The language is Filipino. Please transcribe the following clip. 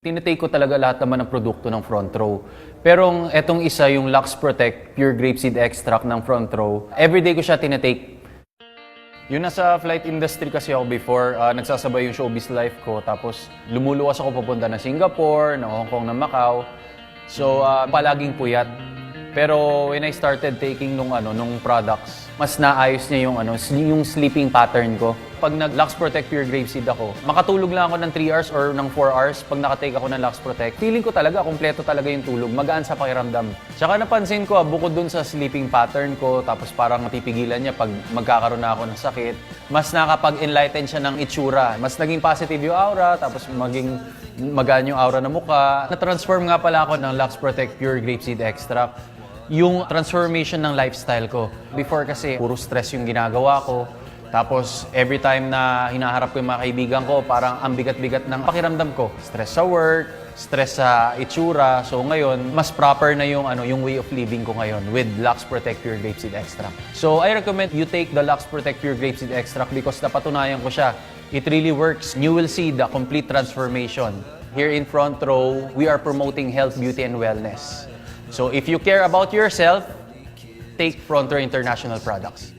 Tinitake ko talaga lahat naman ng produkto ng Front Row. Pero etong isa, yung Lux Protect Pure Grapeseed Extract ng Front Row, everyday ko siya tinitake. Yung nasa flight industry kasi ako before, nagsasabay yung showbiz life ko. Tapos lumuluwas ako papunta na Singapore, na Hong Kong, na Macau. So palaging puyat. Pero when I started taking nung products, mas naayos niya yung sleeping pattern ko. Pag nag-Lux Protect Pure Grapeseed ako, makatulog lang ako ng 3 hours or ng 4 hours pag nakatake ako ng Lux Protect. Feeling ko talaga, kompleto talaga yung tulog. Magaan sa pakiramdam. Tsaka napansin ko, bukod dun sa sleeping pattern ko, tapos parang napipigilan niya pag magkakaroon na ako ng sakit, mas nakapag-enlighten siya ng itsura. Mas naging positive yung aura, tapos maging magaan yung aura ng mukha. Na-transform nga pala ako ng Lux Protect Pure Grapeseed Extract. Yung transformation ng lifestyle ko. Before kasi, puro stress yung ginagawa ko. Tapos, every time na hinaharap ko yung mga kaibigan ko, parang ang bigat-bigat ng pakiramdam ko. Stress sa work, stress sa itsura. So ngayon, mas proper na yung way of living ko ngayon with Lux Protect Pure Grapeseed Extract. So I recommend you take the Lux Protect Pure Grapeseed Extract because napatunayan ko siya. It really works. You will see the complete transformation. Here in Front Row, we are promoting health, beauty, and wellness. So if you care about yourself, take Front Row International products.